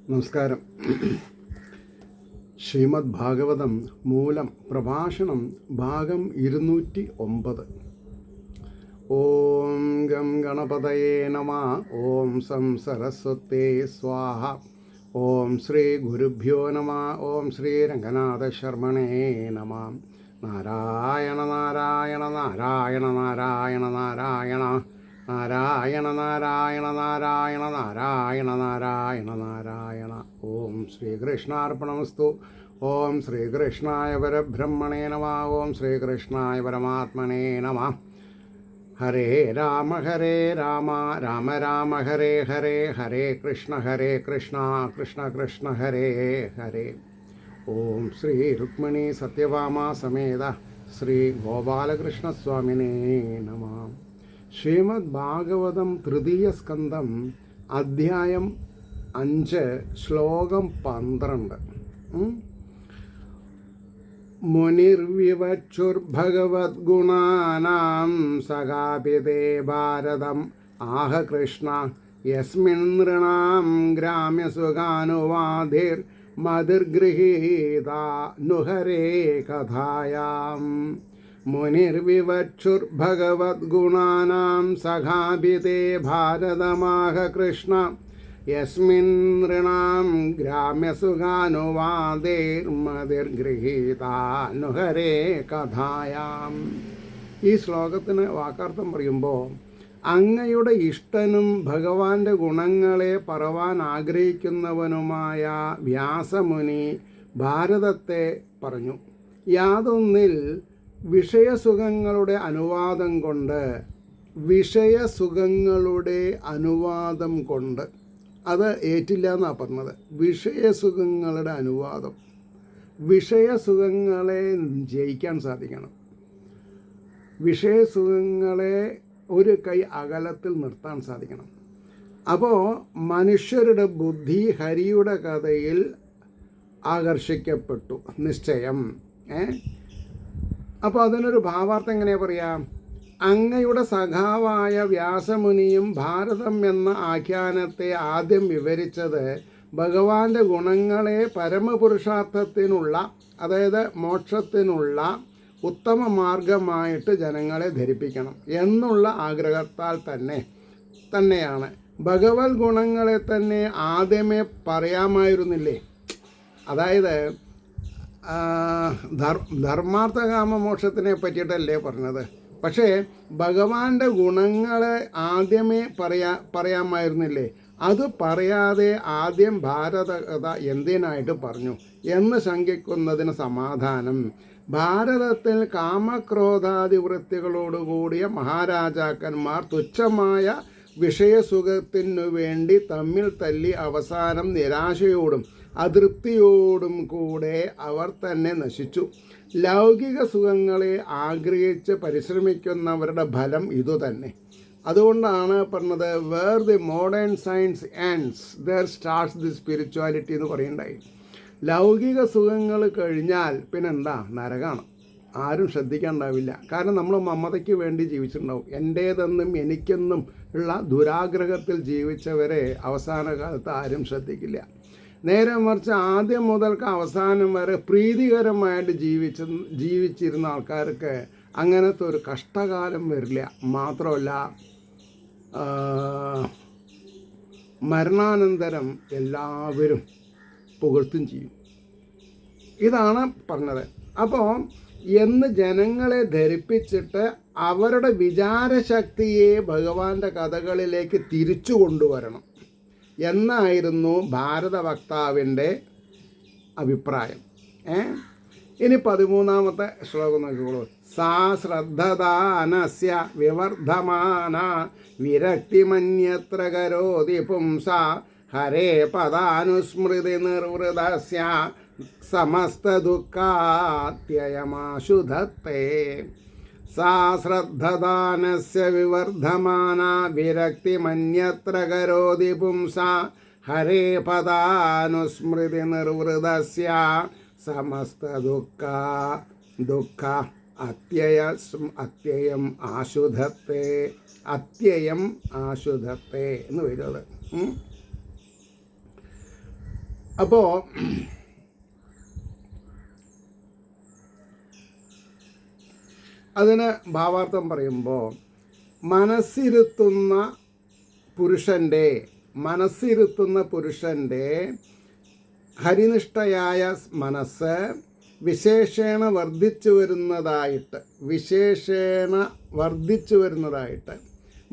നമസ്കാരം. ശ്രീമദ് ഭാഗവതം മൂലം പ്രഭാഷണം ഭാഗം 209. ഓം ഗം ഗണപതയേ നമഃ. ഓം സം സരസ്വതേ സ്വാഹ. ഓം ശ്രീ ഗുരുഭ്യോ നമഃ. ഓം ശ്രീ രംഗനാഥ ശർമ്മണേ നമഃ. നാരായണ നാരായണ നാരായണ നാരായണ നാരായണ നാരായണ നാരായണ നാരായണ നാരായണ നാരായണ നാരായണ. ഓം ശ്രീകൃഷ്ണാർപ്പണമസ്തു. ഓം ശ്രീകൃഷ്ണായ പരബ്രഹ്മണേ നമഃ. ഓം ശ്രീകൃഷ്ണായ പരമാത്മനേ നമഃ. ഹരേ രാമ രാമ രാമ ഹരേ ഹരേ, ഹരേ കൃഷ്ണ കൃഷ്ണ കൃഷ്ണ ഹരേ ഹരേ. ഓം ശ്രീ രുക്മിണി സത്യഭാമ സമേത ശ്രീ ഗോപാലകൃഷ്ണസ്വാമിനേ നമഃ. ശ്രീമദ് ഭാഗവതം തൃതീയ സ്കന്ധം അധ്യായം 5 ശ്ലോകം 12. മുനിർവിവച്ചുർഭഗവദ്ഗുണാനാം സഖാപിതേ ഭാരതം ആഹ കൃഷ്ണ യസ്മിൻ നൃണാം ഗ്രാമ്യസുഖാനുവാദിർ മതിർഗൃഹീതാ നുഹരേ കഥായാം. മുനിർവിവക്ഷുർഭഗവദ്ഗുണാനാം സഖാഭിതേ ഭാരതമാഹ കൃഷ്ണ യസ്മിൻ നൃണാം ഗ്രാമ്യസുഖാനുവാദേർമതിർഗൃഹീതാനുഹരേ കഥായാം. ഈ ശ്ലോകത്തിന് വാക്കാർത്ഥം പറയുമ്പോൾ, അങ്ങയുടെ ഇഷ്ടനും ഭഗവാന്റെ ഗുണങ്ങളെ പറവാൻ ആഗ്രഹിക്കുന്നവനുമായ വ്യാസമുനി ഭാരതത്തെ പറഞ്ഞു. യാതൊന്നിൽ വിഷയസുഖങ്ങളുടെ അനുവാദം കൊണ്ട് അത് ഏറ്റില്ല എന്നാണ് പറഞ്ഞത്. വിഷയസുഖങ്ങളെ ജയിക്കാൻ സാധിക്കണം. വിഷയസുഖങ്ങളെ ഒരു കൈ അകലത്തിൽ നിർത്താൻ സാധിക്കണം. അപ്പോൾ മനുഷ്യരുടെ ബുദ്ധി ഹരിയുടെ കഥയിൽ ആകർഷിക്കപ്പെട്ടു നിശ്ചയം. അപ്പോൾ അതിനൊരു ഭാവാർത്ഥം എങ്ങനെയാ പറയാം? അങ്ങയുടെ സഖാവായ വ്യാസമുനിയും ഭാരതം എന്ന ആഖ്യാനത്തെ ആദ്യം വിവരിച്ചത് ഭഗവാന്റെ ഗുണങ്ങളെ പരമപുരുഷാർത്ഥത്തിനുള്ള, അതായത് മോക്ഷത്തിനുള്ള ഉത്തമ മാർഗമായിട്ട് ജനങ്ങളെ ധരിപ്പിക്കണം എന്നുള്ള ആഗ്രഹത്താൽ തന്നെയാണ്. ഭഗവത് ഗുണങ്ങളെ തന്നെ ആദ്യമേ പറയാമായിരുന്നില്ലേ? അതായത് ധർമാർത്ഥകാമ മോക്ഷത്തിനെ പറ്റിയിട്ടല്ലേ പറഞ്ഞത്. പക്ഷേ ഭഗവാന്റെ ഗുണങ്ങളെ ആദ്യമേ പറയാമായിരുന്നില്ലേ? അത് പറയാതെ ആദ്യം ഭാരതകഥ എന്തിനായിട്ട് പറഞ്ഞു എന്ന് ശങ്കിക്കുന്നതിന് സമാധാനം, ഭാരതത്തിൽ കാമക്രോധാദി വൃത്തികളോടുകൂടിയ മഹാരാജാക്കന്മാർ തുച്ഛമായ വിഷയസുഖത്തിനു വേണ്ടി തമ്മിൽ തല്ലി അവസാനം നിരാശയോടും അതൃപ്തിയോടും കൂടെ അവർ തന്നെ നശിച്ചു. ലൗകിക സുഖങ്ങളെ ആഗ്രഹിച്ച് പരിശ്രമിക്കുന്നവരുടെ ഫലം ഇതുതന്നെ. അതുകൊണ്ടാണ് പറഞ്ഞത്, where the modern science ends there starts the spirituality എന്ന് പറയുണ്ടായി. ലൗകിക സുഖങ്ങൾ കഴിഞ്ഞാൽ പിന്നെന്താ? നരകമാണ്. ആരും ശ്രദ്ധിക്കാനുണ്ടാവില്ല. കാരണം നമ്മൾ മമതയ്ക്ക് വേണ്ടി ജീവിച്ചിട്ടുണ്ടാവും. എൻ്റേതെന്നും എനിക്കെന്നും ഉള്ള ദുരാഗ്രഹത്തിൽ ജീവിച്ചവരെ അവസാന കാലത്ത് ആരും ശ്രദ്ധിക്കില്ല. നേരെ മറിച്ച് ആദ്യം മുതൽക്ക് അവസാനം വരെ പ്രീതികരമായിട്ട് ജീവിച്ചിരുന്ന ആൾക്കാർക്ക് അങ്ങനത്തെ ഒരു കഷ്ടകാലം വരില്ല. മാത്രമല്ല, മരണാനന്തരം എല്ലാവരും പുകഴ്ത്തും ചെയ്യും. ഇതാണ് പറഞ്ഞത്. അപ്പോൾ എന്ന് ജനങ്ങളെ ധരിപ്പിച്ചിട്ട് അവരുടെ വിചാരശക്തിയെ ഭഗവാന്റെ കഥകളിലേക്ക് തിരിച്ചു കൊണ്ടുവരണം എന്നായിരുന്നു ഭാരത വക്താവിൻ്റെ അഭിപ്രായം. ഇനി 13ാമത്തെ ശ്ലോകം നോക്കിക്കോളൂ. സാ ശ്രദ്ധദാനസ്യ വിവർദ്ധമാന വിരക്തിമന്യത്ര കരോതി പുംസ ഹരേ പദാനുസ്മൃതി നിർവൃതസ്യ സമസ്ത ദുഃഖാത്യയമാശുധത്തെ. സാ ശ്രദ്ധദാനസ്യ വിവർദ്ധമാന വിരക്തിമന്യത്ര കരോതി പുംസ ഹരേ പദാനുസ്മൃതി നിർവൃതസ്യ സമസ്ത ദുഃഖ അത്യയം ആശുധത്തെ എന്ന് വരുന്നത്. അപ്പോൾ അതിന് ഭാവാർത്ഥം പറയുമ്പോൾ മനസ്സിരുത്തുന്ന പുരുഷൻ്റെ ഹരിനിഷ്ഠയായ മനസ്സ് വിശേഷേണ വർദ്ധിച്ചു വരുന്നതായിട്ട്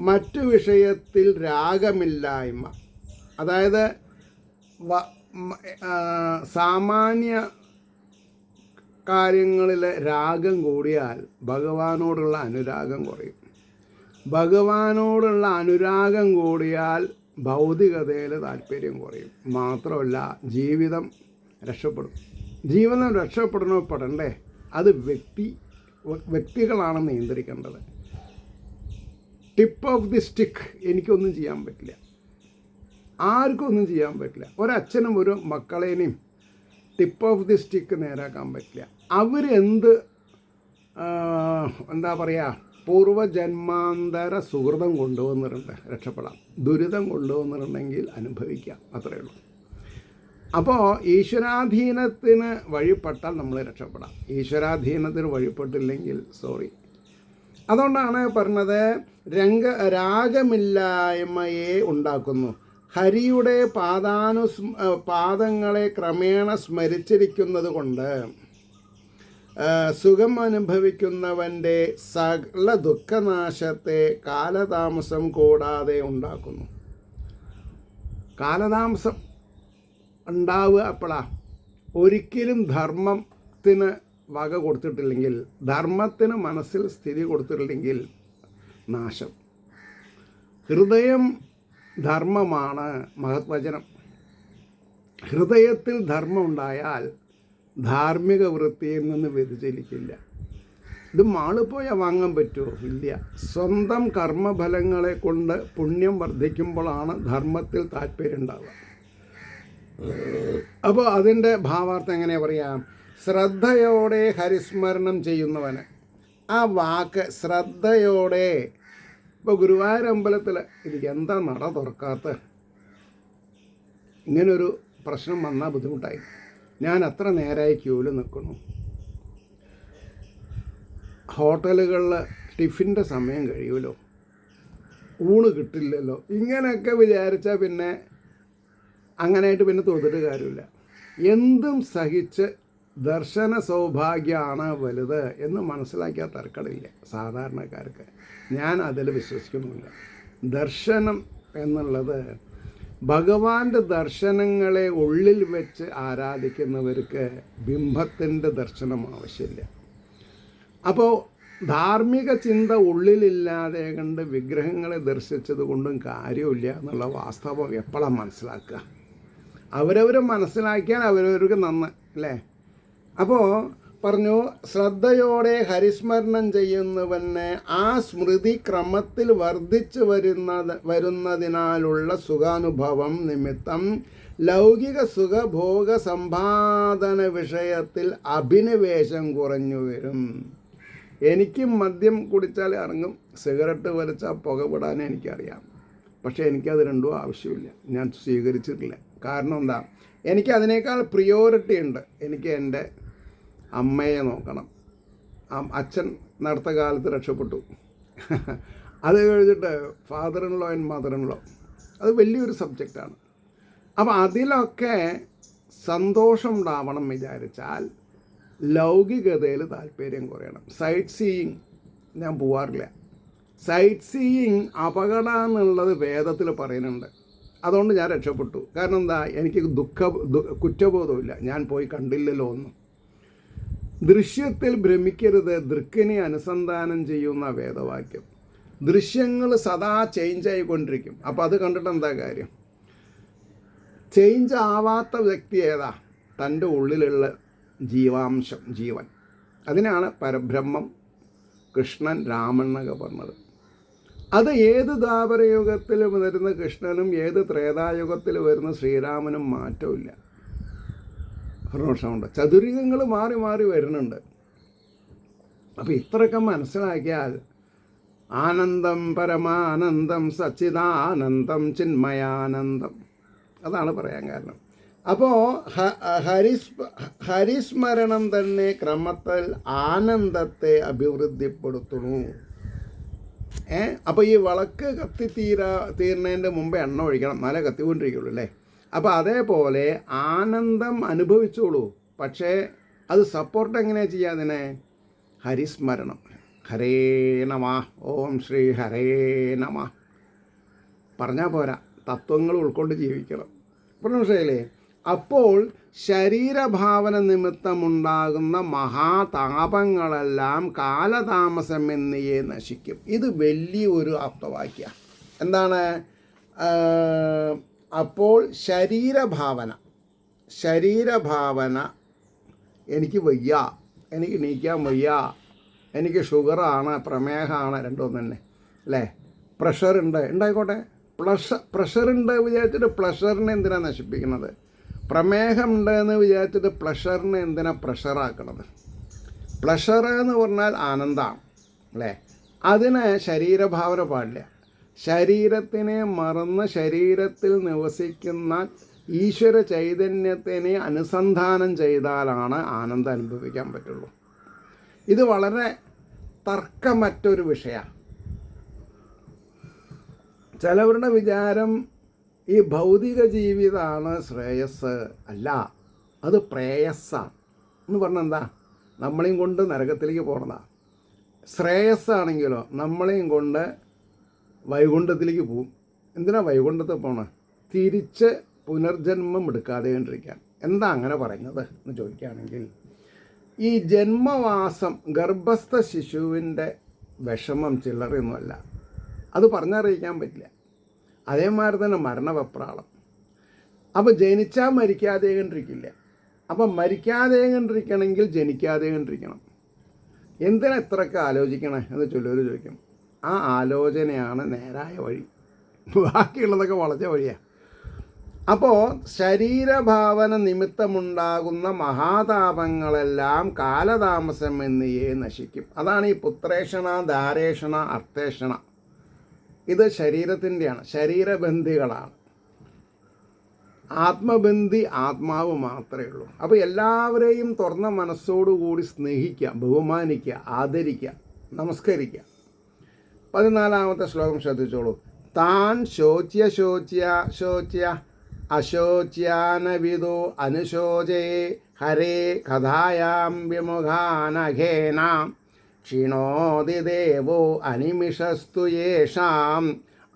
മറ്റു വിഷയത്തിൽ രാഗമില്ലായ്മ, അതായത് സാമാന്യ കാര്യങ്ങളിൽ രാഗം കൂടിയാൽ ഭഗവാനോടുള്ള അനുരാഗം കുറയും. ഭഗവാനോടുള്ള അനുരാഗം കൂടിയാൽ ഭൗതികതയിൽ താല്പര്യം കുറയും. മാത്രമല്ല ജീവിതം രക്ഷപ്പെടും. ജീവിതം രക്ഷപ്പെടണേ അത് വ്യക്തികളാണ് നിയന്ത്രിക്കേണ്ടത്. ടിപ്പ് ഓഫ് ദി സ്റ്റിക്ക് എനിക്കൊന്നും ചെയ്യാൻ പറ്റില്ല, ആർക്കും ഒന്നും ചെയ്യാൻ പറ്റില്ല. ഒരച്ഛനും ഒരു മക്കളേനെയും ടിപ്പ് ഓഫ് ദി സ്റ്റിക്ക് നേരാക്കാൻ പറ്റില്ല. അവരെന്ത് എന്താ പറയുക, പൂർവജന്മാന്തര സുഹൃതം കൊണ്ടുവന്നിട്ടുണ്ട് രക്ഷപ്പെടാം, ദുരിതം കൊണ്ടുവന്നിട്ടുണ്ടെങ്കിൽ അനുഭവിക്കാം, അത്രയേ ഉള്ളൂ. അപ്പോൾ ഈശ്വരാധീനത്തിന് വഴിപ്പെട്ടാൽ നമ്മൾ രക്ഷപ്പെടാം. ഈശ്വരാധീനത്തിന് വഴിപ്പെട്ടില്ലെങ്കിൽ സോറി. അതുകൊണ്ടാണ് പറഞ്ഞത് രാഗമില്ലായ്മയെ ഉണ്ടാക്കുന്നു. ഹരിയുടെ പാദങ്ങളെ ക്രമേണ സ്മരിച്ചിരിക്കുന്നത് കൊണ്ട് സുഖം അനുഭവിക്കുന്നവൻ്റെ സകല ദുഃഖനാശത്തെ കാലതാമസം കൂടാതെ ഉണ്ടാക്കുന്നു. കാലതാമസം ഉണ്ടാവുക എപ്പോഴാണ്? ഒരിക്കലും ധർമ്മത്തിന് വക കൊടുത്തിട്ടില്ലെങ്കിൽ, ധർമ്മത്തിന് മനസ്സിൽ സ്ഥിതി കൊടുത്തിട്ടില്ലെങ്കിൽ നാശം. ഹൃദയം ധർമ്മമാണ് മഹത്വചനം. ഹൃദയത്തിൽ ധർമ്മം ഉണ്ടായാൽ ധാർമ്മിക വൃത്തിയിൽ നിന്ന് വ്യതിചലിക്കില്ല. ഇത് മാളിൽ പോയാൽ വാങ്ങാൻ പറ്റുമോ? ഇല്ല. സ്വന്തം കർമ്മഫലങ്ങളെ കൊണ്ട് പുണ്യം വർദ്ധിക്കുമ്പോഴാണ് ധർമ്മത്തിൽ താല്പര്യം ഉണ്ടാവുക. അപ്പോൾ അതിൻ്റെ ഭാവാർത്ഥം എങ്ങനെ പറയാം? ശ്രദ്ധയോടെ ഹരിസ്മരണം ചെയ്യുന്നവന്. ആ വാക്ക് ശ്രദ്ധയോടെ. ഇപ്പോൾ ഗുരുവായൂർ അമ്പലത്തിൽ എനിക്ക് എന്താ നട തുറക്കാത്ത, ഇങ്ങനൊരു പ്രശ്നം വന്നാൽ ബുദ്ധിമുട്ടായി. ഞാൻ അത്ര നേരമായി ക്യൂവിൽ നിൽക്കുന്നു. ഹോട്ടലുകളിൽ ടിഫിൻ്റെ സമയം കഴിയുമല്ലോ, ഊണ് കിട്ടില്ലല്ലോ, ഇങ്ങനെയൊക്കെ വിചാരിച്ചാൽ പിന്നെ അങ്ങനെയായിട്ട് പിന്നെ തോന്നിട്ട് കാര്യമില്ല. എന്തും സഹിച്ച് ദർശന സൗഭാഗ്യമാണ് വലുത് എന്ന് മനസ്സിലാക്കിയാൽ തർക്കമില്ല സാധാരണക്കാർക്ക്. ഞാൻ അതിൽ വിശ്വസിക്കുന്നില്ല. ദർശനം എന്നുള്ളത് ഭഗവാന്റെ ദർശനങ്ങളെ ഉള്ളിൽ വെച്ച് ആരാധിക്കുന്നവർക്ക് ബിംബത്തിൻ്റെ ദർശനം ആവശ്യമില്ല. അപ്പോൾ ധാർമ്മിക ചിന്ത ഉള്ളിലില്ലാതെ കണ്ട് വിഗ്രഹങ്ങളെ ദർശിച്ചത് കൊണ്ടും കാര്യമില്ല എന്നുള്ള വാസ്തവം എപ്പോഴാണ് മനസ്സിലാക്കുക? അവരവർ മനസ്സിലാക്കിയാൽ അവരവർക്ക് നന്ന് അല്ലേ? അപ്പോൾ പറഞ്ഞു, ശ്രദ്ധയോടെ ഹരിസ്മരണം ചെയ്യുന്നവന് ആ സ്മൃതി ക്രമത്തിൽ വർദ്ധിച്ചു വരുന്നതിനാലുള്ള സുഖാനുഭവം നിമിത്തം ലൗകിക സുഖഭോഗ സമ്പാദന വിഷയത്തിൽ അഭിനിവേശം കുറഞ്ഞു വരും. എനിക്കും മദ്യം കുടിച്ചാൽ ഇറങ്ങും, സിഗരറ്റ് വലിച്ചാൽ പുകപ്പെടാൻ എനിക്കറിയാം. പക്ഷേ എനിക്കത് രണ്ടും ആവശ്യമില്ല, ഞാൻ സ്വീകരിച്ചിട്ടില്ല. കാരണം എന്താ? എനിക്ക് അതിനേക്കാൾ പ്രിയോറിറ്റി ഉണ്ട്. എനിക്ക് എൻ്റെ അമ്മയെ നോക്കണം. അച്ഛൻ നടത്ത കാലത്ത് രക്ഷപ്പെട്ടു. അത് കഴിഞ്ഞിട്ട് father in law and mother in law, അത് വലിയൊരു സബ്ജക്റ്റാണ്. അപ്പോൾ അതിലൊക്കെ സന്തോഷം ഉണ്ടാവണം വിചാരിച്ചാൽ ലൗകികതയിൽ താല്പര്യം കുറയണം. സൈറ്റ് സീയിങ് ഞാൻ പോവാറില്ല. സൈറ്റ് സീയിങ് അപകടം എന്നുള്ളത് വേദത്തിൽ പറയുന്നുണ്ട്. അതുകൊണ്ട് ഞാൻ രക്ഷപ്പെട്ടു. കാരണം എന്താ? എനിക്ക് കുറ്റബോധമില്ല, ഞാൻ പോയി കണ്ടില്ലല്ലോ ഒന്നും. ദൃശ്യത്തിൽ ഭ്രമിക്കരുത്, ദൃക്കിനെ അനുസന്ധാനം ചെയ്യുന്ന വേദവാക്യം. ദൃശ്യങ്ങൾ സദാ ചേഞ്ച് ആയിക്കൊണ്ടിരിക്കും. അപ്പോൾ അത് കണ്ടിട്ട് എന്താ കാര്യം? ചേഞ്ച് ആവാത്ത വ്യക്തി ഏതാ? തൻ്റെ ഉള്ളിലുള്ള ജീവാംശം, ജീവൻ. അതിനാണ് പരബ്രഹ്മം, കൃഷ്ണൻ, രാമൻ എന്നൊക്കെ പറഞ്ഞത്. അത് ഏത് ദ്വാപരയുഗത്തിൽ വരുന്ന കൃഷ്ണനും ഏത് ത്രേതായുഗത്തിൽ വരുന്ന ശ്രീരാമനും മാറ്റമില്ല. പ്രദോഷമുണ്ട്. ചതുര്യുഗങ്ങൾ മാറി മാറി വരുന്നുണ്ട്. അപ്പോൾ ഇത്രയൊക്കെ മനസ്സിലാക്കിയാൽ ആനന്ദം പരമാനന്ദം സച്ചിദാനന്ദം ചിന്മയാനന്ദം, അതാണ് പറയാൻ കാരണം. അപ്പോൾ ഹരിസ്മരണം തന്നെ ക്രമത്തിൽ ആനന്ദത്തെ അഭിവൃദ്ധിപ്പെടുത്തുന്നു. അപ്പോൾ ഈ വിളക്ക് തീരുന്നതിൻ്റെ മുമ്പേ എണ്ണ ഒഴിക്കണം, എന്നാലേ കത്തിക്കൊണ്ടിരിക്കുള്ളൂ അല്ലേ. അപ്പോൾ അതേപോലെ ആനന്ദം അനുഭവിച്ചോളൂ. പക്ഷേ അത് സപ്പോർട്ട് എങ്ങനെയാണ് ചെയ്യുക? അതിനെ ഹരിസ്മരണം, ഹരേ നമ, ഓം ശ്രീ ഹരേ നമ പറഞ്ഞാൽ പോരാ, തത്വങ്ങൾ ഉൾക്കൊണ്ട് ജീവിക്കണം. മനസ്സിലായില്ലേ? അപ്പോൾ ശരീരഭാവന നിമിത്തമുണ്ടാകുന്ന മഹാതാപങ്ങളെല്ലാം കാലതാമസമെന്നിയെ നശിക്കും. ഇത് വലിയൊരു ആപ്തവാക്യ. എന്താണ്? അപ്പോൾ ശരീരഭാവന എനിക്ക് വയ്യ, എനിക്ക് എണീക്കാൻ വയ്യ, എനിക്ക് ഷുഗറാണ്, പ്രമേഹമാണ്, രണ്ടും തന്നെ അല്ലേ. പ്രഷറുണ്ട്, ഉണ്ടായിക്കോട്ടെ. പ്രഷറുണ്ട് വിചാരിച്ചിട്ട് പ്ലഷറിനെ എന്തിനാണ് നശിപ്പിക്കുന്നത്? പ്രമേഹമുണ്ട് എന്ന് വിചാരിച്ചിട്ട് പ്ലഷറിനെ എന്തിനാണ് പ്രഷറാക്കണത്? പ്ലഷർ എന്ന് പറഞ്ഞാൽ ആനന്ദമാണ് അല്ലേ. അതിന് ശരീരഭാവന പാടില്ല. ശരീരത്തിനെ മറന്ന് ശരീരത്തിൽ നിവസിക്കുന്ന ഈശ്വര ചൈതന്യത്തിനെ അനുസന്ധാനം ചെയ്താലാണ് ആനന്ദം അനുഭവിക്കാൻ പറ്റുള്ളൂ. ഇത് വളരെ തർക്കമറ്റൊരു വിഷയമാണ്. ചിലവരുടെ വിചാരം ഈ ഭൗതിക ജീവിതമാണ് ശ്രേയസ്. അല്ല, അത് പ്രേയസ്സാണ്. എന്ന് പറഞ്ഞാൽ എന്താ? നമ്മളെയും കൊണ്ട് നരകത്തിലേക്ക് പോകണതാണ്. ശ്രേയസ്സാണെങ്കിലോ നമ്മളെയും കൊണ്ട് വൈകുണ്ഠത്തിലേക്ക് പോവും. എന്തിനാ വൈകുണ്ഠത്തിൽ പോകണം? തിരിച്ച് പുനർജന്മം എടുക്കാതെ കണ്ടിരിക്കാൻ. എന്താ അങ്ങനെ പറയുന്നത് എന്ന് ചോദിക്കുകയാണെങ്കിൽ, ഈ ജന്മവാസം ഗർഭസ്ഥ ശിശുവിൻ്റെ വിഷമം ചില്ലറയൊന്നുമല്ല. അത് പറഞ്ഞറിയിക്കാൻ പറ്റില്ല. അതേമാതിരി തന്നെ മരണവെപ്രാളം. അപ്പോൾ ജനിച്ചാൽ മരിക്കാതെ കണ്ടിരിക്കില്ല. അപ്പം മരിക്കാതെ കണ്ടിരിക്കണമെങ്കിൽ ജനിക്കാതെ കണ്ടിരിക്കണം. എന്തിനാ ഇത്രയൊക്കെ ആലോചിക്കണേ എന്ന് ചിലർ ചോദിക്കും. ആ ആലോചനയാണ് നേരായ വഴി, ബാക്കിയുള്ളതൊക്കെ വളച്ച വഴിയാണ്. അപ്പോൾ ശരീരഭാവന നിമിത്തമുണ്ടാകുന്ന മഹാതാപങ്ങളെല്ലാം കാലതാമസം എന്നിയേ നശിക്കും. അതാണ് ഈ പുത്രേഷണ, ധാരേഷണ, അർത്ഥേഷണ. ഇത് ശരീരത്തിൻ്റെയാണ്, ശരീരബന്ധികളാണ്. ആത്മബന്ധി ആത്മാവ് മാത്രമേ ഉള്ളൂ. അപ്പോൾ എല്ലാവരെയും തുറന്ന മനസ്സോടുകൂടി സ്നേഹിക്കുക, ബഹുമാനിക്കുക, ആദരിക്കുക, നമസ്കരിക്കുക. 14-ാമത്തെ ശ്ലോകം ശ്രദ്ധിച്ചോളൂ. താൻ ശോച്യ അശോച്യാനവിദോ അനുശോചേ ഹരേ കഥായാം വിമുഖാനഘേന ക്ഷീണോതി ദേവോ അനിമിഷസ്തു യേഷാം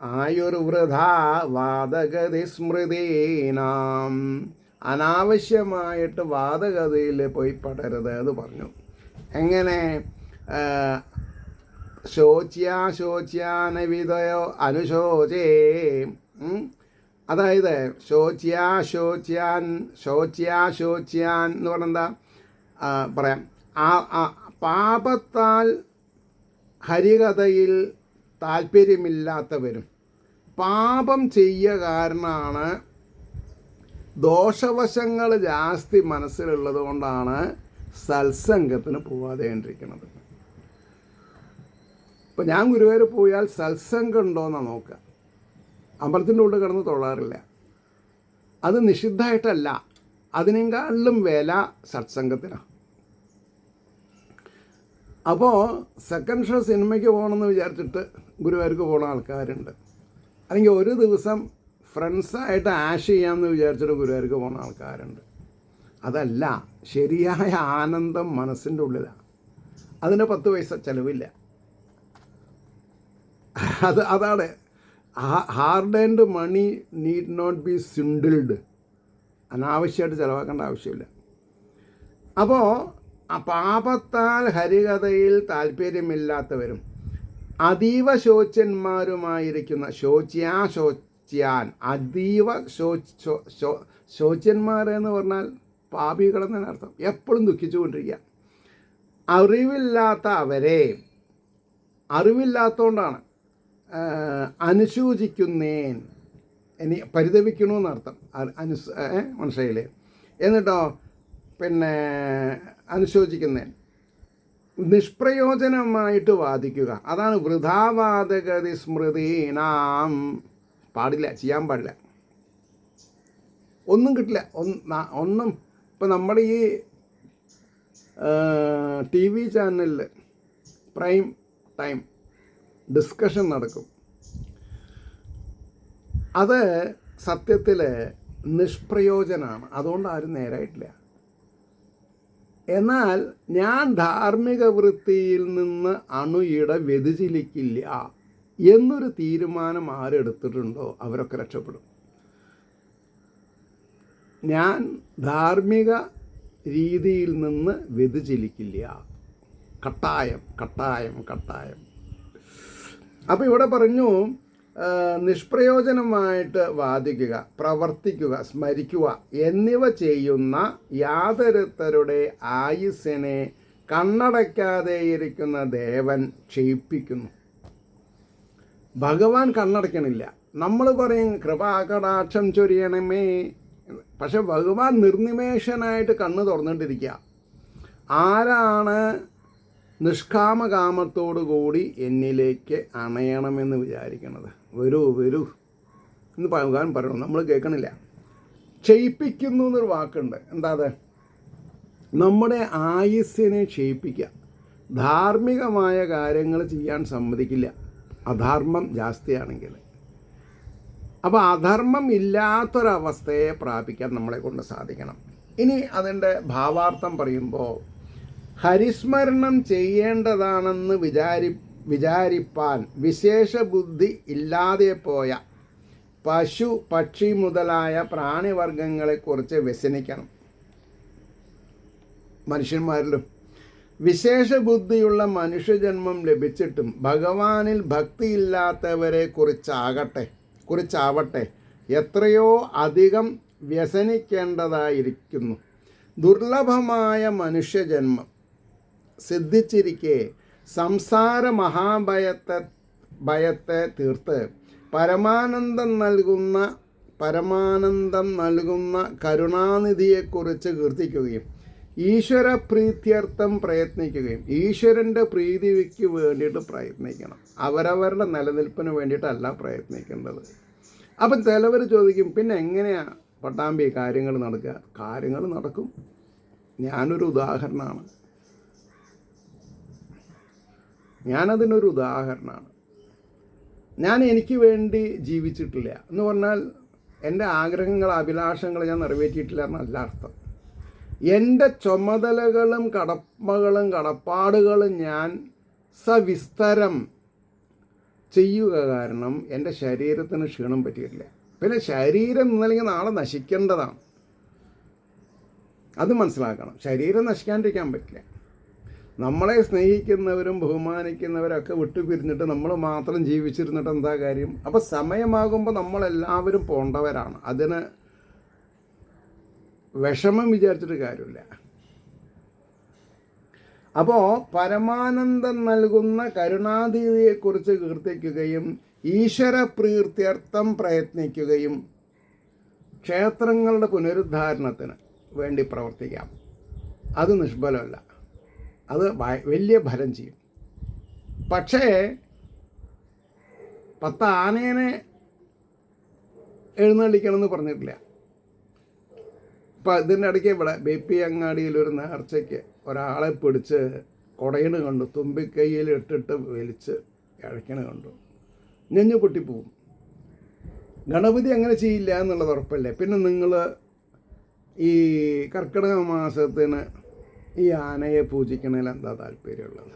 ആയുർവൃഥാ വാദഗതി സ്മൃതീനാം. അനാവശ്യമായിട്ട് വാദഗതിയിൽ പോയി പെടരുത് എന്ന് പറഞ്ഞു. എങ്ങനെ? ശോച്യാനവിദയോ അനുശോചേ. അതായത് ശോച്യാൻ എന്ന് പറഞ്ഞാൽ എന്താ പറയാം? പാപത്താൽ ഹരികഥയിൽ താല്പര്യമില്ലാത്തവരും പാപം ചെയ്യുക കാരണമാണ് ദോഷവശങ്ങൾ ജാസ്തി മനസ്സിലുള്ളത് കൊണ്ടാണ് സത്സംഗത്തിന് പോവാതെ കണ്ടിരിക്കുന്നത്. ഇപ്പോൾ ഞാൻ ഗുരുവായൂർ പോയാൽ സത്സംഗം ഉണ്ടോയെന്നാണ് നോക്കുക. അമ്പലത്തിൻ്റെ ഉള്ളിൽ കിടന്ന് തൊഴാറില്ല. അത് നിഷിദ്ധമായിട്ടല്ല, അതിനേക്കാളിലും വില സത്സംഗത്തിനാണ്. അപ്പോൾ സെക്കൻഡ് ഷോ സിനിമയ്ക്ക് പോകണമെന്ന് വിചാരിച്ചിട്ട് ഗുരുവായൂർക്ക് പോകുന്ന ആൾക്കാരുണ്ട്. അല്ലെങ്കിൽ ഒരു ദിവസം ഫ്രണ്ട്സായിട്ട് ആഷ് ചെയ്യാമെന്ന് വിചാരിച്ചിട്ട് ഗുരുവായൂർക്ക് പോകുന്ന ആൾക്കാരുണ്ട്. അതല്ല, ശരിയായ ആനന്ദം മനസ്സിൻ്റെ ഉള്ളിലാണ്. അതിന് 10 പൈസ ചിലവില്ല. അതാണ് hard and money need not be swindled. അനാവശ്യമായിട്ട് ചിലവാക്കേണ്ട ആവശ്യമില്ല. അപ്പോൾ പാപത്താൽ ഹരികഥയിൽ താല്പര്യമില്ലാത്തവരും അതീവ ശോച്യന്മാരുമായിരിക്കുന്ന അതീവ ശോച്യന്മാരെന്ന് പറഞ്ഞാൽ പാപികളെന്നാണ് അർത്ഥം. എപ്പോഴും ദുഃഖിച്ചുകൊണ്ടിരിക്കുക. അറിവില്ലാത്തതുകൊണ്ടാണ് അനുശോചിക്കുന്നേൻ, ഇനി പരിതപിക്കണമെന്നർത്ഥം. മനസ്സിലായില്ലേ? എന്നിട്ടോ പിന്നെ അനുശോചിക്കുന്നേൻ, നിഷ്പ്രയോജനമായിട്ട് വാദിക്കുക. അതാണ് വൃഥാവാദഗതി സ്മൃതീനാം. പാടില്ല, ചെയ്യാൻ പാടില്ല. ഒന്നും കിട്ടില്ല. ഒന്നും ഇപ്പം നമ്മുടെ ഈ TV ചാനലിൽ പ്രൈം ടൈം ഡിസ്കഷൻ നടക്കും. അത് സത്യത്തിൽ നിഷ്പ്രയോജനമാണ്. അതുകൊണ്ട് ആരും നേരായിട്ടില്ല. എന്നാൽ ഞാൻ ധാർമ്മിക വൃത്തിയിൽ നിന്ന് അണുയിട വ്യതിചലിക്കില്ല എന്നൊരു തീരുമാനം ആരെടുത്തിട്ടുണ്ടോ അവരൊക്കെ രക്ഷപ്പെടും. ഞാൻ ധാർമ്മിക രീതിയിൽ നിന്ന് വ്യതിചലിക്കില്ല. കട്ടായം കട്ടായം കട്ടായം. അപ്പോൾ ഇവിടെ പറഞ്ഞു, നിഷ്പ്രയോജനമായിട്ട് വാദിക്കുക, പ്രവർത്തിക്കുക, സ്മരിക്കുക എന്നിവ ചെയ്യുന്ന യാതൊരുത്തരുടെ ആയുസ്സിനെ കണ്ണടയ്ക്കാതെയിരിക്കുന്ന ദേവൻ ക്ഷയിപ്പിക്കുന്നു. ഭഗവാൻ കണ്ണടയ്ക്കണില്ല. നമ്മൾ പറയും കൃപാകടാക്ഷം ചൊരിയണമേ, പക്ഷെ ഭഗവാൻ നിർനിമേഷനായിട്ട് കണ്ണ് തുറന്നിട്ടിരിക്കുക. ആരാണ് നിഷ്കാമകാമത്തോടു കൂടി എന്നിലേക്ക് അണയണമെന്ന് വിചാരിക്കണത്? വരൂ വരൂ എന്ന് ഭഗവാൻ പറയണം, നമ്മൾ കേൾക്കണില്ല. ക്ഷയിപ്പിക്കുന്നു എന്നൊരു വാക്കുണ്ട്. എന്താ അത്? നമ്മുടെ ആയുസ്സിനെ ക്ഷയിപ്പിക്കുക. ധാർമ്മികമായ കാര്യങ്ങൾ ചെയ്യാൻ സമ്മതിക്കില്ല, അധർമ്മം ജാസ്തിയാണെങ്കിൽ. അപ്പോൾ അധർമ്മം ഇല്ലാത്തൊരവസ്ഥയെ പ്രാപിക്കാൻ നമ്മളെ കൊണ്ട് സാധിക്കണം. ഇനി അതിൻ്റെ ഭാവാർത്ഥം പറയുമ്പോൾ, ഹരിസ്മരണം ചെയ്യേണ്ടതാണെന്ന് വിചാരിപ്പാൻ വിശേഷ ബുദ്ധി ഇല്ലാതെ പോയ പശു, പക്ഷി മുതലായ പ്രാണിവർഗങ്ങളെക്കുറിച്ച് വ്യസനിക്കണം. മനുഷ്യന്മാരിലും വിശേഷ ബുദ്ധിയുള്ള മനുഷ്യജന്മം ലഭിച്ചിട്ടും ഭഗവാനിൽ ഭക്തിയില്ലാത്തവരെ കുറിച്ചാവട്ടെ എത്രയോ അധികം വ്യസനിക്കേണ്ടതായിരിക്കുന്നു. ദുർലഭമായ മനുഷ്യജന്മം സിദ്ധിച്ചിരിക്കെ സംസാര മഹാഭയത്തെ തീർത്ത് പരമാനന്ദം നൽകുന്ന കരുണാനിധിയെക്കുറിച്ച് കീർത്തിക്കുകയും ഈശ്വര പ്രീത്യർത്ഥം പ്രയത്നിക്കുകയും, ഈശ്വരൻ്റെ പ്രീതിക്ക് വേണ്ടിയിട്ട് പ്രയത്നിക്കണം. അവരവരുടെ നിലനിൽപ്പിന് വേണ്ടിയിട്ടല്ല പ്രയത്നിക്കേണ്ടത്. അപ്പം ചിലവർ ചോദിക്കും, പിന്നെ എങ്ങനെയാണ് പട്ടാമ്പി കാര്യങ്ങൾ നടക്കുക? കാര്യങ്ങൾ നടക്കും. ഞാനൊരു ഉദാഹരണമാണ്. ഞാനതിനൊരു ഉദാഹരണമാണ്. ഞാൻ എനിക്ക് വേണ്ടി ജീവിച്ചിട്ടില്ല എന്ന് പറഞ്ഞാൽ എൻ്റെ ആഗ്രഹങ്ങൾ, അഭിലാഷങ്ങൾ ഞാൻ നിറവേറ്റിയിട്ടില്ല എന്നല്ല അർത്ഥം. എൻ്റെ ചുമതലകളും കടപ്പാടുകളും ഞാൻ സവിസ്തരം ചെയ്യുക കാരണം എൻ്റെ ശരീരത്തിന് ക്ഷീണം പറ്റിയിട്ടില്ല. പിന്നെ ശരീരം ഇന്നല്ലെങ്കിൽ നാളെ നശിക്കേണ്ടതാണ്, അത് മനസ്സിലാക്കണം. ശരീരം നശിക്കാണ്ടിരിക്കാൻ പറ്റില്ല. നമ്മളെ സ്നേഹിക്കുന്നവരും ബഹുമാനിക്കുന്നവരൊക്കെ വിട്ടുപിരിഞ്ഞിട്ട് നമ്മൾ മാത്രം ജീവിച്ചിരുന്നിട്ട് എന്താ കാര്യം? അപ്പോൾ സമയമാകുമ്പോൾ നമ്മളെല്ലാവരും പോണ്ടവരാണ്. അതിന് വിഷമം വിചാരിച്ചിട്ട് കാര്യമില്ല. അപ്പോൾ പരമാനന്ദം നൽകുന്ന കരുണാനിധിയെക്കുറിച്ച് കീർത്തിക്കുകയും ഈശ്വര പ്രീത്യർത്ഥം പ്രയത്നിക്കുകയും ക്ഷേത്രങ്ങളുടെ പുനരുദ്ധാരണത്തിന് വേണ്ടി പ്രവർത്തിക്കാം. അത് നിഷ്ഫലമല്ല, അത് വലിയ ഫലം ചെയ്യും. പക്ഷേ 10 ആനേനെ എഴുന്നള്ളിക്കണമെന്ന് പറഞ്ഞിട്ടില്ല. ഇപ്പം ഇതിൻ്റെ ഇടയ്ക്ക് ഇവിടെ BP അങ്ങാടിയിലൊരു നേർച്ചയ്ക്ക് ഒരാളെ പിടിച്ച് കുടയണ് കണ്ടു, തുമ്പിക്കൈയിൽ ഇട്ടിട്ട് വലിച്ച് ഇഴയ്ക്കണ കണ്ടു. നെഞ്ഞു പൊട്ടിപ്പോവും. ഗണപതി അങ്ങനെ ചെയ്യില്ല എന്നുള്ളത് ഉറപ്പല്ലേ? പിന്നെ നിങ്ങൾ ഈ കർക്കിടക മാസത്തിന് ഈ ആനയെ പൂജിക്കണതിൽ എന്താ താല്പര്യമുള്ളത്?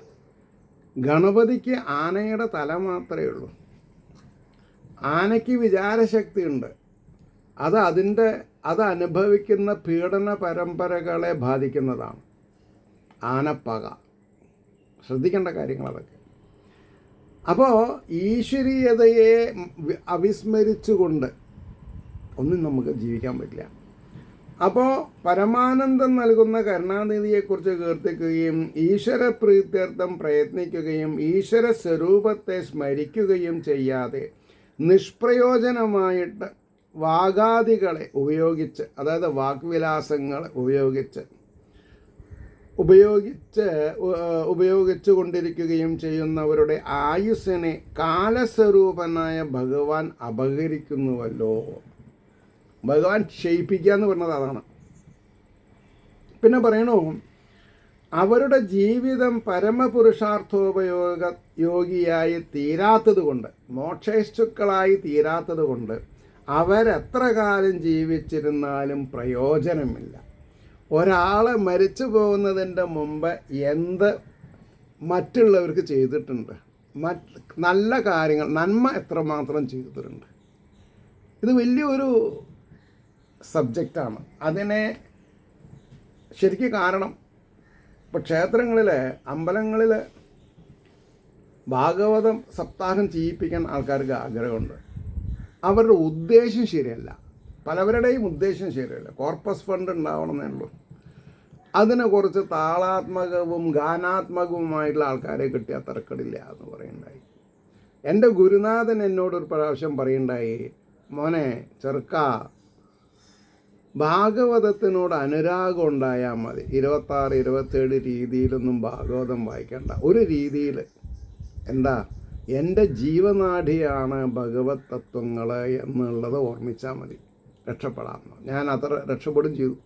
ഗണപതിക്ക് ആനയുടെ തല മാത്രമേ ഉള്ളൂ. ആനയ്ക്ക് വിചാരശക്തി ഉണ്ട്. അത് അനുഭവിക്കുന്ന പീഡന പരമ്പരകളെ ബാധിക്കുന്നതാണ് ആനപ്പക. ശ്രദ്ധിക്കേണ്ട കാര്യങ്ങൾ അതൊക്കെ. അപ്പോൾ ഈശ്വരീയതയെ അവിസ്മരിച്ചുകൊണ്ട് ഒന്നും നമുക്ക് ജീവിക്കാൻ പറ്റില്ല. അപ്പോൾ പരമാനന്ദം നൽകുന്ന കരുണാനിധിയെക്കുറിച്ച് കീർത്തിക്കുകയും ഈശ്വര പ്രീത്യർത്ഥം പ്രയത്നിക്കുകയും ഈശ്വര സ്വരൂപത്തെ സ്മരിക്കുകയും ചെയ്യാതെ നിഷ്പ്രയോജനമായിട്ട് വാഗാദികളെ ഉപയോഗിച്ച്, അതായത് വാഗ്വിലാസങ്ങൾ ഉപയോഗിച്ചു കൊണ്ടിരിക്കുകയും ചെയ്യുന്നവരുടെ ആയുസ്സിനെ കാലസ്വരൂപനായ ഭഗവാൻ അപഹരിക്കുന്നുവല്ലോ. ഭഗവാൻ ക്ഷയിപ്പിക്കുക എന്ന് പറഞ്ഞത് അതാണ്. പിന്നെ പറയണു, അവരുടെ ജീവിതം യോഗിയായി തീരാത്തത് കൊണ്ട്, മോക്ഷേഷ്ടുക്കളായി തീരാത്തത് കൊണ്ട് അവരെത്ര കാലം ജീവിച്ചിരുന്നാലും പ്രയോജനമില്ല. ഒരാൾ മരിച്ചു പോകുന്നതിൻ്റെ മുമ്പ് എന്ത് മറ്റുള്ളവർക്ക് ചെയ്തിട്ടുണ്ട്, നല്ല കാര്യങ്ങൾ, നന്മ എത്രമാത്രം ചെയ്തിട്ടുണ്ട്. ഇത് വലിയൊരു സബ്ജക്റ്റാണ്. അതിനെ ശരിക്കും കാരണം ഇപ്പോൾ ക്ഷേത്രങ്ങളിൽ, അമ്പലങ്ങളിൽ ഭാഗവതം സപ്താഹം ചെയ്യിപ്പിക്കാൻ ആൾക്കാർക്ക് ആഗ്രഹമുണ്ട്. അവരുടെ ഉദ്ദേശം ശരിയല്ല, പലവരുടെയും ഉദ്ദേശം ശരിയല്ല. കോർപ്പസ് ഫണ്ട് ഉണ്ടാവണമെന്നേ ഉള്ളൂ. അതിനെ കുറച്ച് താളാത്മകവും ഗാനാത്മകവുമായിട്ടുള്ള ആൾക്കാരെ കിട്ടിയാൽ തരക്കടില്ല എന്ന് പറയുണ്ടായി. എൻ്റെ ഗുരുനാഥൻ എന്നോടൊരു പ്രാവശ്യം പറയുണ്ടായി, മോനെ ചെറുക്ക, ഭാഗവതത്തിനോട് അനുരാഗം ഉണ്ടായാൽ മതി. 26, 27 രീതിയിലൊന്നും ഭാഗവതം വായിക്കേണ്ട. ഒരു രീതിയിൽ എന്താ, എൻ്റെ ജീവനാഡിയാണ് ഭഗവത് തത്വങ്ങൾ എന്നുള്ളത് ഓർമ്മിച്ചാൽ മതി, രക്ഷപ്പെടാമെന്ന്. ഞാൻ അത്ര രക്ഷപ്പെടും ചെയ്തു.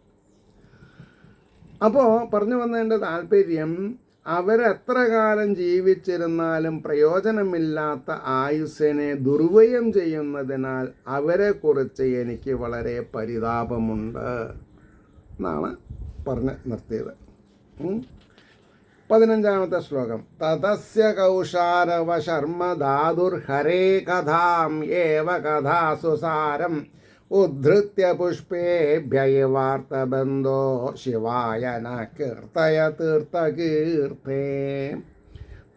അപ്പോൾ പറഞ്ഞു വന്നതിൻ്റെ താല്പര്യം, അവരെത്ര കാലം ജീവിച്ചിരുന്നാലും പ്രയോജനമില്ലാത്ത ആയുസ്സിനെ ദുർവ്യയം ചെയ്യുന്നതിനാൽ അവരെക്കുറിച്ച് എനിക്ക് വളരെ പരിതാപമുണ്ട് എന്നാണ് പറഞ്ഞ് നിർത്തിയത്. 15ാമത്തെ ശ്ലോകം. തതസ്യ കൗശാരവ ശർമ്മ ധാതുർഹരേ കഥാം ഏവ കഥാസുസാരം ഉദ്ധൃത്യ പുഷ്പേഭ്യവാർത്തബന്ധോ ശിവായ ന കീർത്തയ തീർത്ഥകീർത്തേ.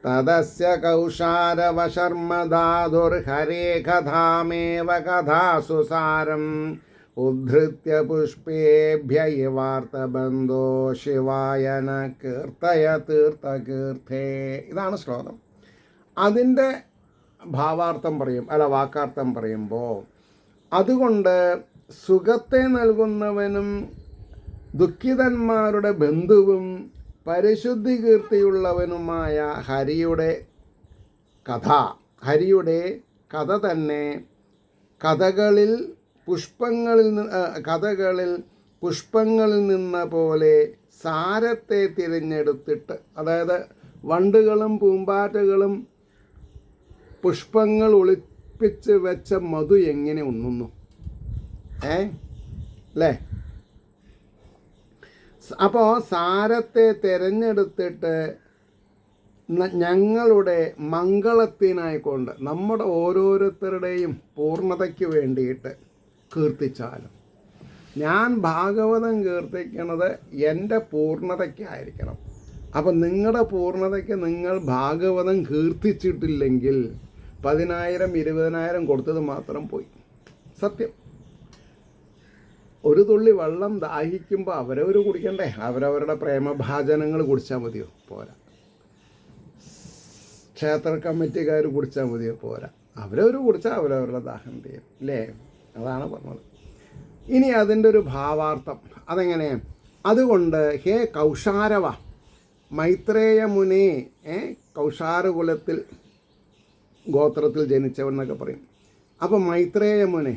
തദസ്യ കൗശാരവ ശർമ്മ ധാതുർഹരേ കഥാമേവ കഥാസുസാരം ഉദ്ധൃത്യ പുഷ്പേഭ്യവാർത്തബന്ധോ ശിവായ ന കീർത്തയ തീർത്ഥകീർത്തേ. ഇതാണ് ശ്ലോകം. അതിൻ്റെ ഭാവാർത്ഥം വാക്കാർത്ഥം പറയുമ്പോൾ, അതുകൊണ്ട് സുഖത്തെ നൽകുന്നവനും ദുഃഖിതന്മാരുടെ ബന്ധുവും പരിശുദ്ധി കീർത്തിയുള്ളവനുമായ ഹരിയുടെ കഥ തന്നെ കഥകളിൽ പുഷ്പങ്ങളിൽ നിന്ന പോലെ സാരത്തെ തിരഞ്ഞെടുത്തിട്ട്, അതായത് വണ്ടുകളും പൂമ്പാറ്റകളും പുഷ്പങ്ങൾ ഒളിപ്പിച്ച് വെച്ച മധു എങ്ങനെ ഉണ്ണുന്നു അല്ലേ? അപ്പോൾ സാരത്തെ തിരഞ്ഞെടുത്തിട്ട് ഞങ്ങളുടെ മംഗളത്തിനായിക്കൊണ്ട്, നമ്മുടെ ഓരോരുത്തരുടെയും പൂർണ്ണതയ്ക്ക് വേണ്ടിയിട്ട് കീർത്തിച്ചാലും, ഞാൻ ഭാഗവതം കീർത്തിക്കണത് എൻ്റെ പൂർണ്ണതയ്ക്കായിരിക്കണം. അപ്പം നിങ്ങളുടെ പൂർണ്ണതയ്ക്ക് നിങ്ങൾ ഭാഗവതം കീർത്തിച്ചിട്ടില്ലെങ്കിൽ 10,000 20,000 കൊടുത്തത് മാത്രം പോയി. സത്യം. ഒരു തുള്ളി വെള്ളം ദാഹിക്കുമ്പോൾ അവരവർ കുടിക്കണ്ടേ? അവരവരുടെ പ്രേമഭാജനങ്ങൾ കുടിച്ചാൽ മതിയോ? പോരാ. ക്ഷേത്ര കമ്മിറ്റിക്കാർ കുടിച്ചാൽ മതിയോ? പോരാ. അവരവർ കുടിച്ചാൽ അവരവരുടെ ദാഹം തീരും അല്ലേ? അതാണ് പറഞ്ഞത്. ഇനി അതിൻ്റെ ഒരു ഭാവാർത്ഥം അതെങ്ങനെ? അതുകൊണ്ട് ഹേ കൗശാരവ, മൈത്രേയ മുനെ, കൗശാരകുലത്തിൽ ഗോത്രത്തിൽ ജനിച്ചവെന്നൊക്കെ പറയും. അപ്പോൾ മൈത്രേയ മുനെ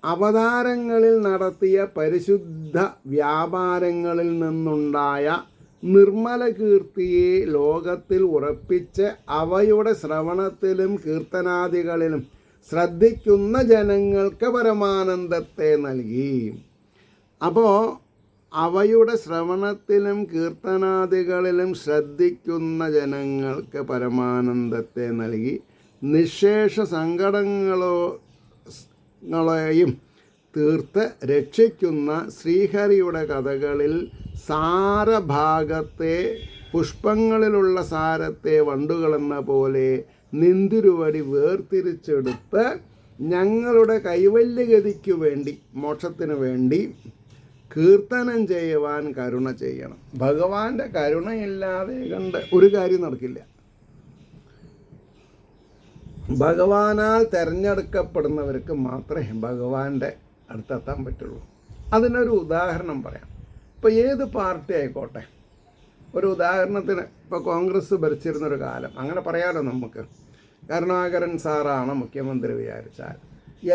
അവതാരങ്ങളിൽ നടത്തിയ പരിശുദ്ധ വ്യാപാരങ്ങളിൽ നിന്നുണ്ടായ നിർമ്മല കീർത്തിയെ ലോകത്തിൽ ഉറപ്പിച്ച് അവയുടെ ശ്രവണത്തിലും കീർത്തനാദികളിലും ശ്രദ്ധിക്കുന്ന ജനങ്ങൾക്ക് പരമാനന്ദത്തെ നൽകി. അപ്പോൾ അവയുടെ ശ്രവണത്തിലും കീർത്തനാദികളിലും ശ്രദ്ധിക്കുന്ന ജനങ്ങൾക്ക് പരമാനന്ദത്തെ നൽകി നിശേഷ സങ്കടങ്ങളെയും തീർത്ത് രക്ഷിക്കുന്ന ശ്രീഹരിയുടെ കഥകളിൽ സാരഭാഗത്തെ, പുഷ്പങ്ങളിലുള്ള സാരത്തെ വണ്ടുകളെന്ന പോലെ നിന്തിരുവടി വേർതിരിച്ചെടുത്ത് ഞങ്ങളുടെ കൈവല്യഗതിക്കു വേണ്ടി, മോക്ഷത്തിന് വേണ്ടി കീർത്തനം ചെയ്യുവാൻ കരുണ ചെയ്യണം. ഭഗവാന്റെ കരുണയില്ലാതെ കണ്ട് ഒരു കാര്യം നടക്കില്ല. ഭഗവാനാൽ തിരഞ്ഞെടുക്കപ്പെടുന്നവർക്ക് മാത്രമേ ഭഗവാന്റെ അടുത്തെത്താൻ പറ്റുള്ളൂ. അതിനൊരു ഉദാഹരണം പറയാം. ഇപ്പോൾ ഏത് പാർട്ടി ആയിക്കോട്ടെ, ഒരു ഉദാഹരണത്തിന് ഇപ്പോൾ കോൺഗ്രസ് ഭരിച്ചിരുന്നൊരു കാലം, അങ്ങനെ പറയാമല്ലോ നമുക്ക്. കരുണാകരൻ സാറാണ് മുഖ്യമന്ത്രി വിചാരിച്ചാൽ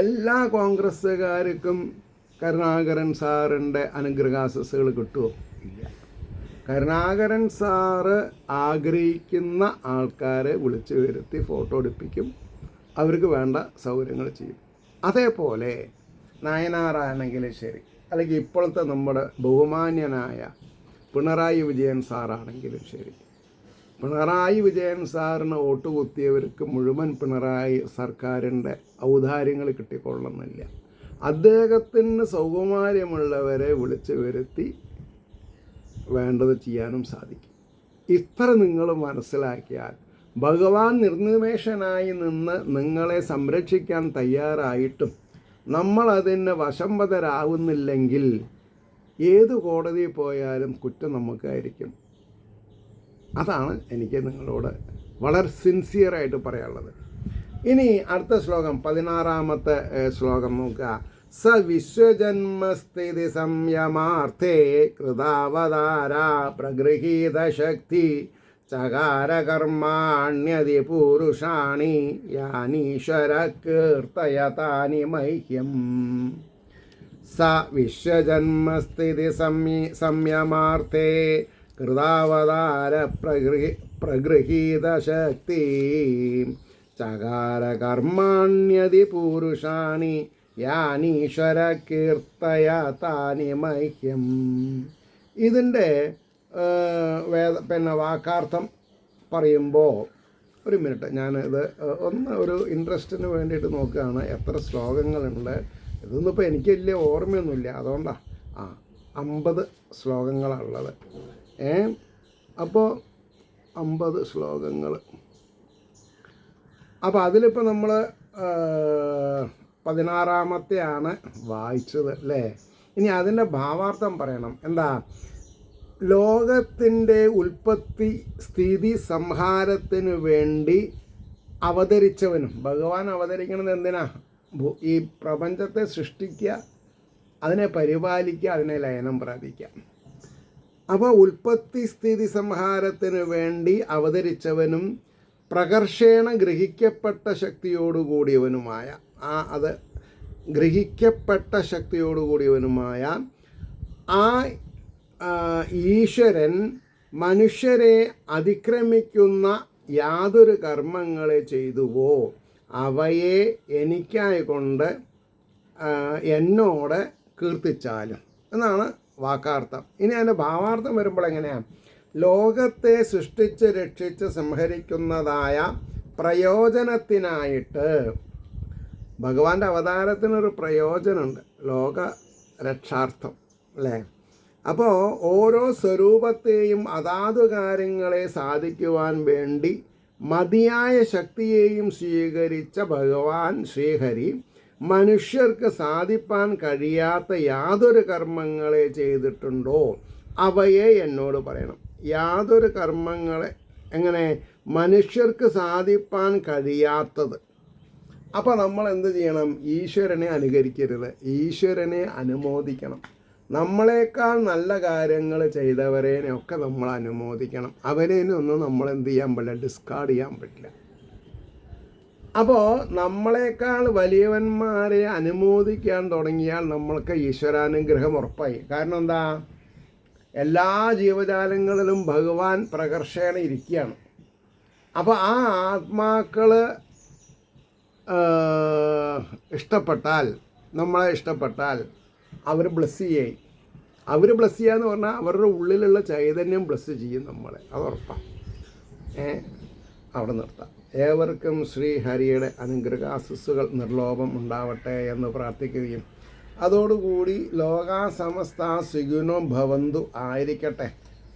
എല്ലാ കോൺഗ്രസ്സുകാർക്കും കരുണാകരൻ സാറിൻ്റെ അനുഗ്രഹാശസ്സുകൾ കിട്ടുമോ? ഇല്ല. കരുണാകരൻ സാറ് ആഗ്രഹിക്കുന്ന ആൾക്കാരെ വിളിച്ചു വരുത്തി ഫോട്ടോ എടുപ്പിക്കും, അവർക്ക് വേണ്ട സൗകര്യങ്ങൾ ചെയ്യും. അതേപോലെ നയനാറാണെങ്കിലും ശരി, അല്ലെങ്കിൽ ഇപ്പോഴത്തെ നമ്മുടെ ബഹുമാന്യനായ പിണറായി വിജയൻ സാറാണെങ്കിലും ശരി, പിണറായി വിജയൻ സാറിന് വോട്ട് കുത്തിയവർക്ക് മുഴുവൻ പിണറായി സർക്കാരിൻ്റെ ഔദാര്യങ്ങൾ കിട്ടിക്കൊള്ളുന്നില്ല. അദ്ദേഹത്തിന് സൗകുമാര്യമുള്ളവരെ വിളിച്ചു വരുത്തി വേണ്ടത് ചെയ്യാനും സാധിക്കും. ഇത്ര നിങ്ങൾ മനസ്സിലാക്കിയാൽ ഭഗവാൻ നിർനിമേഷനായി നിന്ന് നിങ്ങളെ സംരക്ഷിക്കാൻ തയ്യാറായിട്ടും നമ്മളതിന് വശംവദരാകുന്നില്ലെങ്കിൽ ഏത് കോടതിയിൽ പോയാലും കുറ്റം നമുക്കായിരിക്കും. അതാണ് എനിക്ക് നിങ്ങളോട് വളരെ സിൻസിയറായിട്ട് പറയാനുള്ളത്. ഇനി അടുത്ത ശ്ലോകം 16-ാമത്തെ ശ്ലോകം നോക്കുക. സ വിശ്വജന്മസ്ഥിതി സംയമാർത്ഥേ കൃതാവതാര പ്രഗൃഹീത ശക്തി ചകാരകർമാണ്യതി പൂരുഷാണി യാനീശ്വര കീർത്തയതാനി മഹ്യം. സ വിശ്വജന്മസ്ഥിതി സംയമാർത്ഥേ കൃതാവതാര പ്രഗൃഹീത ശക്തി ചകാരകർമാണ്യതി പൂരുഷാണി യാനീശ്വര കീർത്തയതാനി മഹ്യം. ഇതിൻ്റെ വാക്കാർത്ഥം പറയുമ്പോൾ ഒരു മിനിറ്റ് ഞാനിത് ഒരു ഇൻട്രസ്റ്റിന് വേണ്ടിയിട്ട് നോക്കുകയാണ് എത്ര ശ്ലോകങ്ങളുണ്ട്. ഇതൊന്നും ഇപ്പോൾ എനിക്ക് വലിയ ഓർമ്മയൊന്നുമില്ല, അതുകൊണ്ടാണ് 50 ശ്ലോകങ്ങളാണുള്ളത്. അപ്പോൾ 50 ശ്ലോകങ്ങൾ. അപ്പോൾ അതിലിപ്പോൾ നമ്മൾ 16-ാമത്തെയാണ് വായിച്ചത് അല്ലേ. ഇനി അതിൻ്റെ ഭാവാർത്ഥം പറയണം. എന്താ? ലോകത്തിൻ്റെ ഉൽപ്പത്തി സ്ഥിതി സംഹാരത്തിനു വേണ്ടി അവതരിച്ചവനും, ഭഗവാൻ അവതരിക്കുന്നത് എന്തിനാ? ഈ പ്രപഞ്ചത്തെ സൃഷ്ടിക്കുക, അതിനെ പരിപാലിക്കുക, അതിനെ ലയനം പ്രാപിക്കുക. അപ്പോൾ ഉൽപ്പത്തി സ്ഥിതി സംഹാരത്തിനു വേണ്ടി അവതരിച്ചവനും പ്രകർഷേണ ഗ്രഹിക്കപ്പെട്ട ശക്തിയോടുകൂടിയവനുമായ അത് ഗ്രഹിക്കപ്പെട്ട ശക്തിയോടുകൂടിയവനുമായ ആ ഈശ്വരൻ മനുഷ്യരെ അതിക്രമിക്കുന്ന യാതൊരു കർമ്മങ്ങളെ ചെയ്തുവോ അവയെ എനിക്കായിക്കൊണ്ട് എന്നോട് കീർത്തിച്ചാലും എന്നാണ് വാക്കാർത്ഥം. ഇനി അതിൻ്റെ ഭാവാർത്ഥം വരുമ്പോൾ എങ്ങനെയാണ്? ലോകത്തെ സൃഷ്ടിച്ച് രക്ഷിച്ച് സംഹരിക്കുന്നതായ പ്രയോജനത്തിനായിട്ട് ഭഗവാന്റെ അവതാരത്തിനൊരു പ്രയോജനമുണ്ട്, ലോക രക്ഷാർത്ഥം അല്ലേ. അപ്പോൾ ഓരോ സ്വരൂപത്തെയും അതാതു കാര്യങ്ങളെ സാധിക്കുവാൻ വേണ്ടി മതിയായ ശക്തിയെയും സ്വീകരിച്ച ഭഗവാൻ ശ്രീഹരി മനുഷ്യർക്ക് സാധിപ്പാൻ കഴിയാത്ത യാതൊരു കർമ്മങ്ങളെ ചെയ്തിട്ടുണ്ടോ അവയെ എന്നോട് പറയണം. യാതൊരു കർമ്മങ്ങളെ എങ്ങനെ? മനുഷ്യർക്ക് സാധിപ്പാൻ കഴിയാത്തത്. അപ്പോൾ നമ്മൾ എന്ത് ചെയ്യണം? ഈശ്വരനെ അനുകരിക്കരുത്, ഈശ്വരനെ അനുമോദിക്കണം. നമ്മളെക്കാൾ നല്ല കാര്യങ്ങൾ ചെയ്തവരേനെയൊക്കെ നമ്മൾ അനുമോദിക്കണം. അവരേനൊന്നും നമ്മൾ എന്ത് ചെയ്യാൻ പറ്റില്ല, ഡിസ്കാർഡ് ചെയ്യാൻ പറ്റില്ല. അപ്പോൾ നമ്മളെക്കാൾ വലിയവന്മാരെ അനുമോദിക്കാൻ തുടങ്ങിയാൽ നമ്മൾക്ക് ഈശ്വരാനുഗ്രഹം ഉറപ്പായി. കാരണം എന്താ? എല്ലാ ജീവജാലങ്ങളിലും ഭഗവാൻ പ്രകർഷേണ ഇരിക്കുകയാണ്. അപ്പോൾ ആ ആത്മാക്കൾ ഇഷ്ടപ്പെട്ടാൽ, നമ്മളെ ഇഷ്ടപ്പെട്ടാൽ അവർ ബ്ലെസ് ചെയ്യേ. അവർ ബ്ലെസ് ചെയ്യുക എന്ന് പറഞ്ഞാൽ അവരുടെ ഉള്ളിലുള്ള ചൈതന്യം ബ്ലെസ് ചെയ്യും നമ്മളെ, അത് ഉറപ്പാണ്. അവിടെ നിർത്താം. ഏവർക്കും ശ്രീഹരിയുടെ അനുഗ്രഹാശിസ്സുകൾ നിർലോഭം ഉണ്ടാവട്ടെ എന്ന് പ്രാർത്ഥിക്കുകയും അതോടുകൂടി ലോകാ സമസ്ത സുഖിനോ ഭവന്തു ആയിരിക്കട്ടെ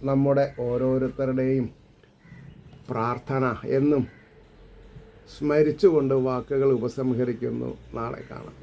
നമ്മുടെ ഓരോരുത്തരുടെയും പ്രാർത്ഥന എന്നും സ്മരിച്ചുകൊണ്ട് വാക്കുകൾ ഉപസംഹരിക്കുന്നു. നാളെ കാണാം.